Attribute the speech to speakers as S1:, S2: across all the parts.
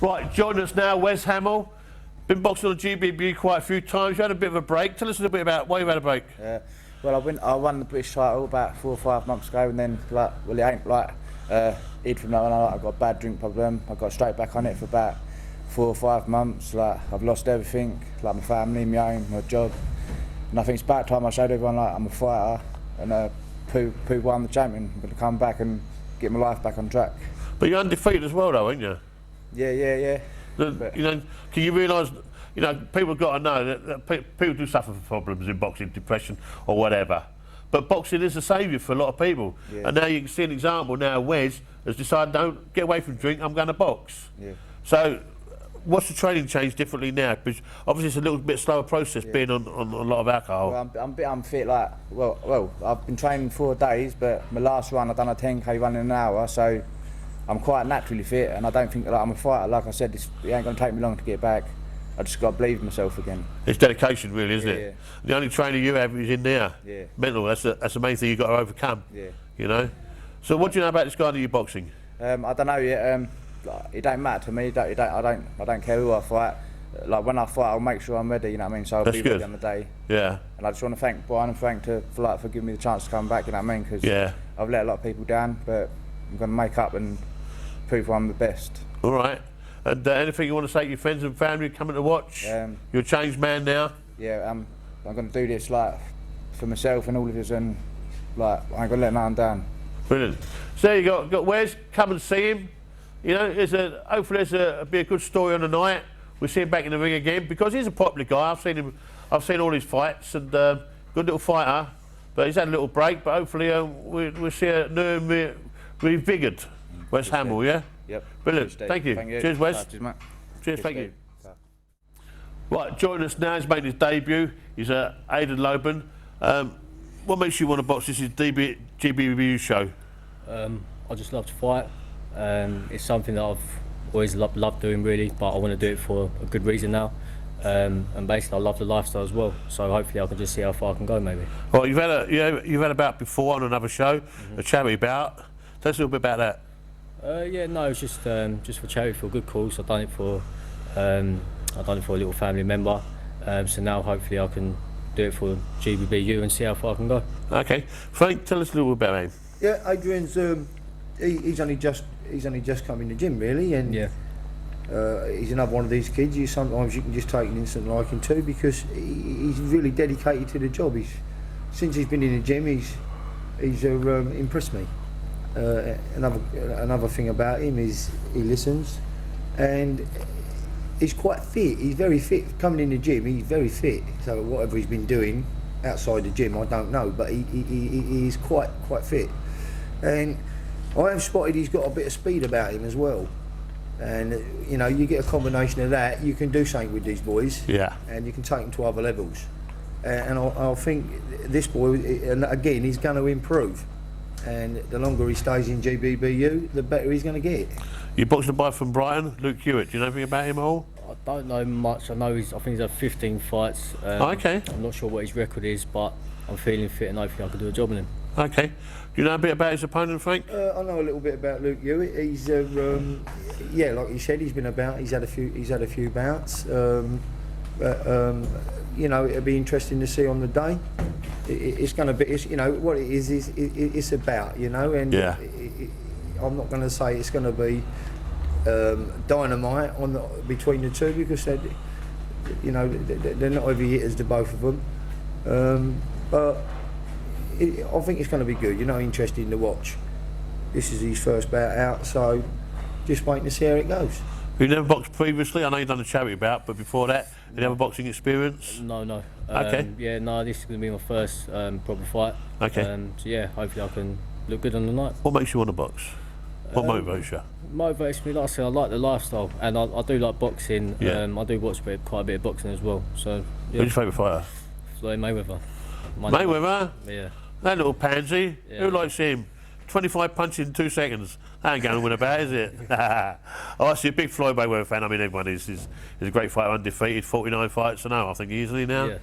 S1: Right, joining us now, Wes Hamill. Been boxing on Gbbu quite a few times. You had a bit of a break. Tell us a little bit about why you had a break.
S2: Well, I won the British title about 4 or 5 months ago, and then it ain't hid from that one. I got a bad drink problem. I got straight back on it for about 4 or 5 months. I've lost everything, my family, my home, my job. And I think it's about time I showed everyone I'm a fighter, and Gbbu won the champion. I'm going to come back and get my life back on track.
S1: But you're undefeated as well, though, aren't you?
S2: Yeah.
S1: Can you realise? People have got to know that people do suffer from problems in boxing, depression or whatever. But boxing is a saviour for a lot of people. Yeah. And now you can see an example. Now Wes has decided, don't get away from drink. I'm going to box. Yeah. So, what's the training changed differently now? Because obviously it's a little bit slower process being on a lot of alcohol.
S2: Well, I'm a bit unfit. I've been training 4 days, but my last run I done a 10k run in an hour, so I'm quite naturally fit, and I don't think I'm a fighter. Like I said, it ain't going to take me long to get back. I just got to believe in myself again.
S1: It's dedication, really, isn't it?
S2: Yeah.
S1: The only trainer you have is in there.
S2: Yeah.
S1: Mental. That's the main thing you've got to overcome.
S2: Yeah.
S1: So what do you know about this guy that you're boxing?
S2: I don't know yet. It don't matter to me. I don't care who I fight. When I fight, I'll make sure I'm ready. You know what I mean? So I'll be ready on the day.
S1: Yeah.
S2: And I just want to thank Brian and Frank for giving me the chance to come back. You know what I mean? Because I've let a lot of people down, but I'm going to make up and prove I'm the best.
S1: All right. And anything you want to say to your friends and family coming to watch? You're a changed man now.
S2: Yeah, I'm going to do this for myself and all of us, and I ain't going to let no one down.
S1: Brilliant. So there you got Wes. Come and see him. Hopefully there's be a good story on the night. We'll see him back in the ring again because he's a popular guy. I've seen all his fights, and good little fighter. But he's had a little break. But hopefully we'll see a new revigored Wes Hamill. Yeah.
S2: Yep.
S1: Brilliant. Thank you. Cheers, Wes.
S2: Cheers, mate.
S1: Cheers. Thank you. Right, joining us now. He's made his debut. He's Aidan Loban. What makes you want to box? This is Gbbu show.
S3: I just love to fight. It's something that I've always loved doing, really, but I want to do it for a good reason now. And basically, I love the lifestyle as well. So hopefully, I can just see how far I can go, maybe.
S1: Well, you've had a bout before on another show, a charity bout. Tell us a little bit about that.
S3: It's just for charity, for a good cause. I've done it for a little family member. So now hopefully I can do it for Gbbu and see how far I can go.
S1: Okay, Frank, tell us a little bit about him.
S4: Yeah, Adrian's he's only just come in the gym, really, and he's another one of these kids. Sometimes you can just take an instant liking to, because he's really dedicated to the job. Since he's been in the gym, he's impressed me. Another thing about him is he listens, and he's quite fit. He's very fit. Coming in the gym, he's very fit. So whatever he's been doing outside the gym, I don't know, but he's quite fit. And I have spotted he's got a bit of speed about him as well. And you get a combination of that, you can do something with these boys.
S1: Yeah.
S4: And you can take them to other levels. And I think this boy, again, he's going to improve. And the longer he stays in Gbbu, the better he's going to get.
S1: You boxed a boy from Brighton, Luke Hewitt. Do you know anything about him at all?
S3: I don't know much. I think he's had 15 fights.
S1: Okay.
S3: I'm not sure what his record is, but I'm feeling fit and hopefully I can do a job on him.
S1: Okay. Do you know a bit about his opponent, Frank?
S4: I know a little bit about Luke Hewitt. He's like you said, he's been about. He's had a few bouts. It'll be interesting to see on the day. It's going to be, what it is it's about, and I'm not going to say it's going to be dynamite between the two, because they're not heavy hitters, the both of them. But I think it's going to be good. Interesting to watch. This is his first bout out, so just waiting to see how it goes.
S1: You never boxed previously? I know you've done a charity bout, but before that, did you have a boxing experience?
S3: No.
S1: Okay.
S3: This is going to be my first proper fight.
S1: Okay.
S3: So hopefully I can look good on the night.
S1: What makes you want to box? What motivates you?
S3: Motivates me, like I said, I like the lifestyle, and I do like boxing.
S1: Yeah.
S3: I do watch quite a bit of boxing as well. So. Yeah.
S1: Who's your favourite fighter?
S3: Floyd Mayweather.
S1: Mayweather?
S3: Yeah.
S1: That little pansy.
S3: Yeah.
S1: Who likes him? 25 punches in 2 seconds. That ain't going to win a bout, is it? I see a big Floyd Mayweather fan. I mean, everyone is. He's a great fighter, undefeated, 49 fights. I think easily now.
S3: Yeah.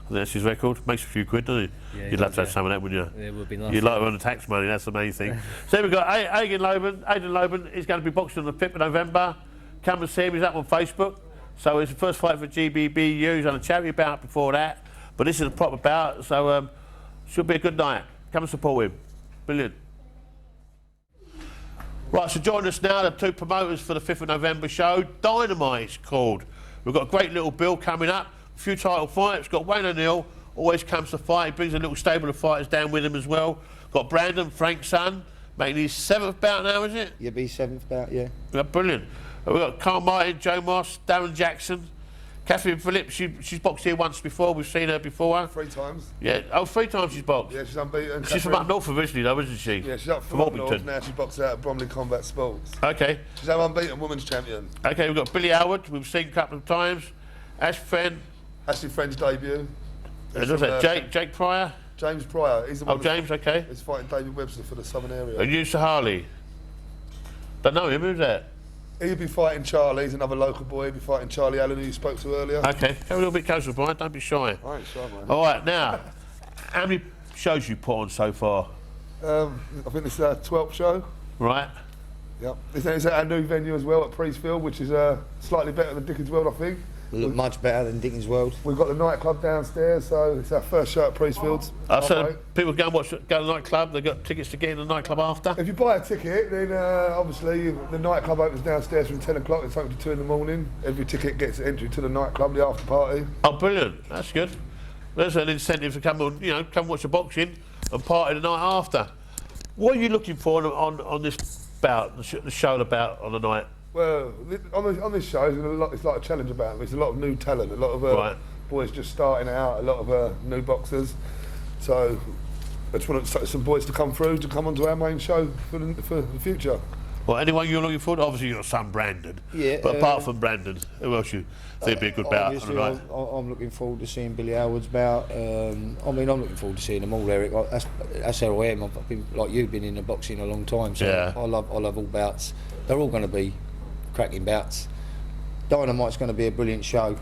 S1: I think that's his record. Makes a few quid, doesn't he?
S3: Yeah,
S1: You'd love to have some of that, wouldn't
S3: you? It would be nice.
S1: You'd like to earn the tax money, that's the main thing. So we've got Aidan Loban. Aidan Loban is going to be boxing on the 5th of November. come and see him. He's up on Facebook. So it's the first fight for Gbbu. He's on a charity bout before that, but this is a proper bout, so should be a good night. Come and support him. Brilliant. Right, so join us now, the two promoters for the 5th of November show. Dynamite it's called. We've got a great little bill coming up, a few title fights. Got Wayne O'Neill, always comes to fight. He brings a little stable of fighters down with him as well. Got Brandon, Frank's son, making his 7th bout now, is it?
S2: You'll be 7th bout, yeah.
S1: Yeah, brilliant. We've got Carl Martin, Joe Moss, Darren Jackson, Catherine Phillips. She's boxed here once before. We've seen her before.
S5: 3 times.
S1: Yeah. Oh, 3 times she's boxed.
S5: Yeah, she's unbeaten.
S1: She's from up north originally, though, isn't she?
S5: Yeah, she's up from up north. Now she boxes out at Bromley Combat Sports.
S1: Okay.
S5: She's our unbeaten women's champion.
S1: Okay, we've got Billy Howard. We've seen a couple of times. Ash Friend.
S5: Ashley Friend's debut.
S1: And what's that? Jake Pryor.
S5: James Pryor. He's the one.
S1: Oh, James. Okay.
S5: He's fighting David Webster for the Southern area.
S1: And Yusuf Harley. Don't know him. Who's that?
S5: He'll be fighting Charlie. He's another local boy. He'll be fighting Charlie Allen, who you spoke to earlier.
S1: Okay. Come a little bit closer, Brian. Don't be shy.
S5: I ain't shy, man.
S1: All right. Now, how many shows you put on so far?
S5: I think this is our 12th show.
S1: Right.
S5: Yep. This is our new venue as well at Priestfield, which is slightly better than Dickens World, I think.
S2: Look much better than Dickens World.
S5: We've got the nightclub downstairs, so it's our first show at Priestfields.
S1: So people go and go to the nightclub. They've got tickets to get in the nightclub after.
S5: If you buy a ticket, then obviously the nightclub opens downstairs from 10 o'clock. It's open to 2 in the morning. Every ticket gets entry to the nightclub, the after party.
S1: Oh, brilliant! That's good. There's an incentive to come on, come watch the boxing and party the night after. What are you looking for on this bout, the show about on the night?
S5: Well, on this show, it's like a challenge about. There's a lot of new talent, a lot of boys just starting out, a lot of new boxers. So I just want some boys to come onto our main show for the future.
S1: Well, anyone you're looking for? Obviously, your son Brandon.
S2: Yeah.
S1: But apart from Brandon, who else you think would be a good bout on the night?
S2: I'm looking forward to seeing Billy Howard's bout. I'm looking forward to seeing them all, Eric. That's how I am. I've been like you've been in the boxing a long time, so
S1: yeah.
S2: I love all bouts. They're all going to be cracking bouts. Dynamite's going to be a brilliant show.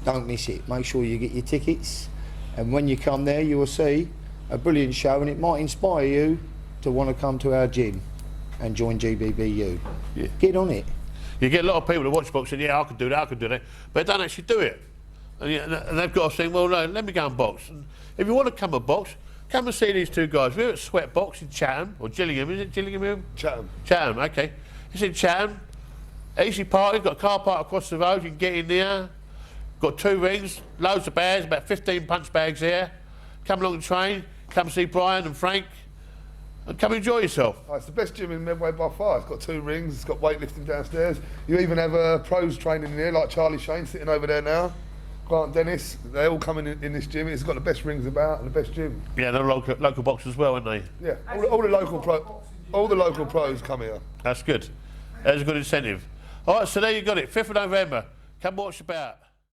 S2: Don't miss it. Make sure you get your tickets, and when you come there, you will see a brilliant show, and it might inspire you to want to come to our gym and join GBBU.
S1: Yeah.
S2: Get on it.
S1: You get a lot of people that watch boxing. Yeah, I could do that. I could do that, but they don't actually do it. And they've got to think, well, no, let me go and box. And if you want to come and box, come and see these two guys. We're at Sweat Box in Chatham, or Gillingham. Is it Gillingham?
S5: Chatham.
S1: Chatham. Okay. It's in Chatham. Easy parking, got a car park across the road, you can get in there. Got 2 rings, loads of bags, about 15 punch bags here. Come along the train, come see Brian and Frank, and come enjoy yourself.
S5: Oh, it's the best gym in Medway by far. It's got 2 rings, it's got weightlifting downstairs. You even have pros training in here, like Charlie Shane sitting over there now. Grant Dennis, they all come in this gym. It's got the best rings about and the best gym.
S1: Yeah, they're local boxers as well, aren't they?
S5: Yeah, all the local pros come here.
S1: That's good. That's a good incentive. All right, so there you got it, 5th of November. Come watch the bout.